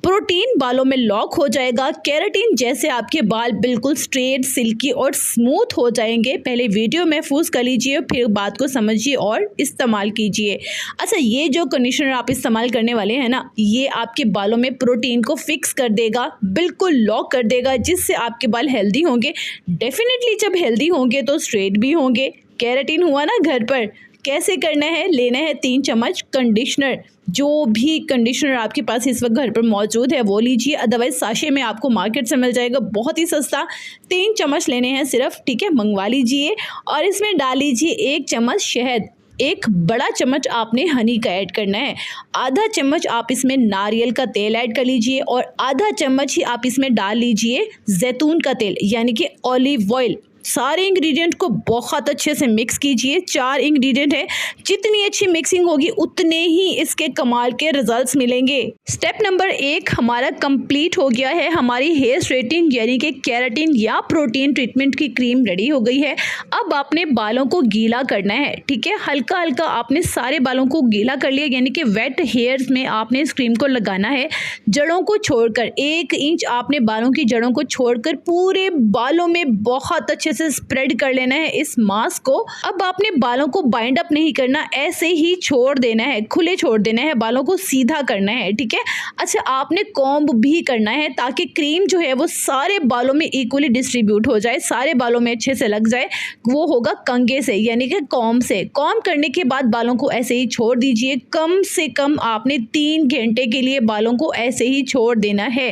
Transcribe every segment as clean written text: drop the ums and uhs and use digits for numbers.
Protein बालों में lock हो जाएगा, केराटिन जैसे आपके बाल बिल्कुल स्ट्रेट, सिल्की और स्मूथ हो जाएंगे। पहले वीडियो महफूज कर लीजिए, फिर बात को समझिए और इस्तेमाल कीजिए। अच्छा, ये जो कंडीशनर आप इस्तेमाल करने वाले हैं ना, ये आपके बालों में प्रोटीन को फिक्स कर देगा, बिल्कुल लॉक कर देगा, जिससे आपके बाल हेल्दी होंगे। डेफिनेटली जब हेल्दी होंगे तो स्ट्रेट भी होंगे। केराटिन हुआ ना घर पर। कैसे करना है? लेना है 3 चम्मच कंडीशनर। जो भी कंडीशनर आपके पास इस वक्त घर पर मौजूद है वो लीजिए, अदरवाइज साशे में आपको मार्केट से मिल जाएगा, बहुत ही सस्ता। 3 चम्मच लेने हैं सिर्फ, ठीक है, मंगवा लीजिए। और इसमें डाल लीजिए 1 चम्मच शहद। 1 बड़ा चम्मच आपने हनी का ऐड करना है। आधा चम्मच आप इसमें नारियल का तेल ऐड कर लीजिए और आधा चम्मच ही आप इसमें डाल लीजिए जैतून का तेल, यानी कि ऑलिव ऑयल। सारे इंग्रेडिएंट को बहुत अच्छे से मिक्स कीजिए। 4 इंग्रेडिएंट है, जितनी अच्छी मिक्सिंग होगी उतने ही इसके कमाल के रिजल्ट्स मिलेंगे। स्टेप नंबर 1 हमारा कंप्लीट हो गया है। हमारी हेयर स्ट्रेटनिंग यानी कि केराटिन या प्रोटीन ट्रीटमेंट की क्रीम रेडी हो गई है। अब आपने बालों को गीला करना है, ठीक है। हल्का हल्का आपने सारे बालों को गीला कर लिया, यानी कि वेट हेयर्स में आपने इस क्रीम को लगाना है। जड़ों को छोड़कर 1 इंच आपने बालों की जड़ों को छोड़कर पूरे बालों में बहुत अच्छे से स्प्रेड कर लेना है इस मास्क को। अब आपने बालों को बाइंड अप नहीं करना, ऐसे ही छोड़ देना है, खुले छोड़ देना है, बालों को सीधा करना है, ठीक है। अच्छा, आपने कॉम्ब भी करना है ताकि क्रीम जो है वो सारे बालों में इक्वली डिस्ट्रीब्यूट हो जाए, सारे बालों में अच्छे से लग जाए। वो होगा कंघे से, यानी कि कॉम्ब से। कॉम्ब करने के बाद बालों को ऐसे ही छोड़ दीजिए। कम से कम आपने 3 घंटे के लिए बालों को ऐसे ही छोड़ देना है।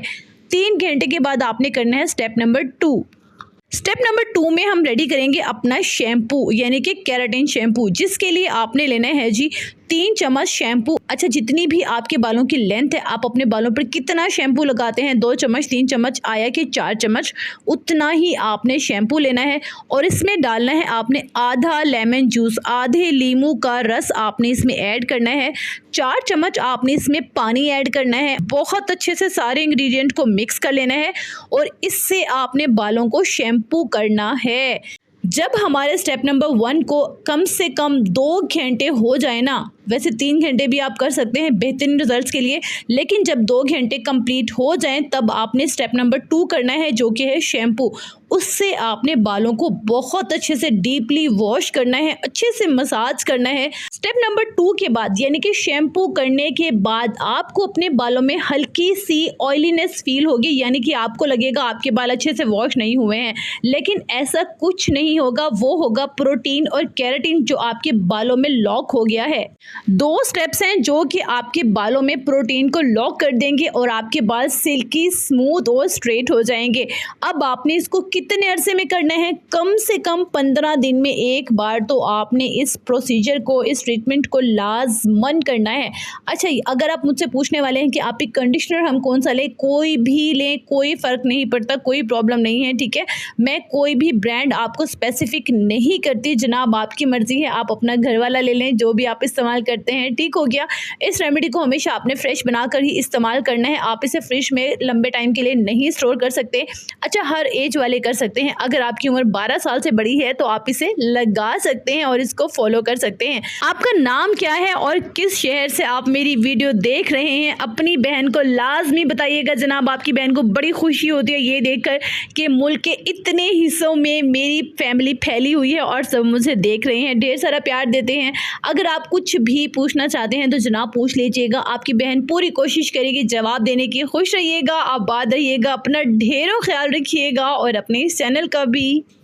3 घंटे के बाद आपने करना है स्टेप नंबर 2। स्टेप नंबर 2 में हम रेडी करेंगे अपना शैम्पू, यानी कि केराटिन शैम्पू, जिसके लिए आपने लेना है जी 3 चम्मच शैम्पू। अच्छा, जितनी भी आपके बालों की लेंथ है, आप अपने बालों पर कितना शैम्पू लगाते हैं, 2 चम्मच, 3 चम्मच आया कि 4 चम्मच, उतना ही आपने शैम्पू लेना है। और इसमें डालना है आपने आधा लेमन जूस, आधे लीमू का रस आपने इसमें ऐड करना है। 4 चम्मच आपने इसमें पानी ऐड करना है। बहुत अच्छे से सारे इंग्रेडिएंट को मिक्स कर लेना है और इससे आपने बालों को शैम्पू करना है। जब हमारे स्टेप नंबर 1 को कम से कम 2 घंटे हो जाए ना, वैसे 3 घंटे भी आप कर सकते हैं बेहतरीन रिजल्ट्स के लिए, लेकिन जब 2 घंटे कंप्लीट हो जाएं तब आपने स्टेप नंबर 2 करना है, जो कि है शैम्पू। उससे आपने बालों को बहुत अच्छे से डीपली वॉश करना है, अच्छे से मसाज करना है। स्टेप नंबर 2 के बाद, यानी कि शैम्पू करने के बाद, आपको अपने बालों में हल्की सी ऑयलीनेस फील होगी, यानी कि आपको लगेगा आपके बाल अच्छे से वॉश नहीं हुए हैं, लेकिन ऐसा कुछ नहीं होगा। वो होगा प्रोटीन और केराटिन जो आपके बालों में लॉक हो गया है। 2 स्टेप्स हैं जो कि आपके बालों में प्रोटीन को लॉक कर देंगे और आपके बाल सिल्की, स्मूथ और स्ट्रेट हो जाएंगे। अब आपने इसको कितने अरसे में करना है? कम से कम 15 दिन में एक बार तो आपने इस प्रोसीजर को, इस ट्रीटमेंट को लाजमन करना है। अच्छा, अगर आप मुझसे पूछने वाले हैं कि आप एक कंडीशनर हम कौन सा लें, कोई भी लें, कोई फ़र्क नहीं पड़ता, कोई प्रॉब्लम नहीं है, ठीक है। मैं कोई भी ब्रांड आपको स्पेसिफिक नहीं करती जनाब, आपकी मर्ज़ी है, आप अपना घर वाला ले लें जो भी आप इस्तेमाल करते हैं, ठीक हो गया। इस रेमेडी को हमेशा आपने फ्रेश बनाकर ही इस्तेमाल करना है, आप इसे फ्रिज में लंबे टाइम के लिए नहीं स्टोर कर सकते। अच्छा, हर एज वाले कर सकते हैं। अगर आपकी उम्र 12 साल से बड़ी है तो आप इसे लगा सकते हैं और इसको फॉलो कर सकते हैं। आपका नाम क्या है और किस शहर से आप मेरी वीडियो देख रहे हैं, अपनी बहन को लाजमी बताइएगा जनाब। आपकी बहन को बड़ी खुशी होती है ये देखकर कि मुल्क के इतने हिस्सों में मेरी फैमिली फैली हुई है और सब मुझे देख रहे हैं, ढेर सारा प्यार देते हैं। अगर आप कुछ भी पूछना चाहते हैं तो जनाब पूछ लीजिएगा, आपकी बहन पूरी कोशिश करेगी जवाब देने की। खुश रहिएगा, आबाद रहिएगा, अपना ढेरों ख्याल रखिएगा और अपने इस चैनल का भी।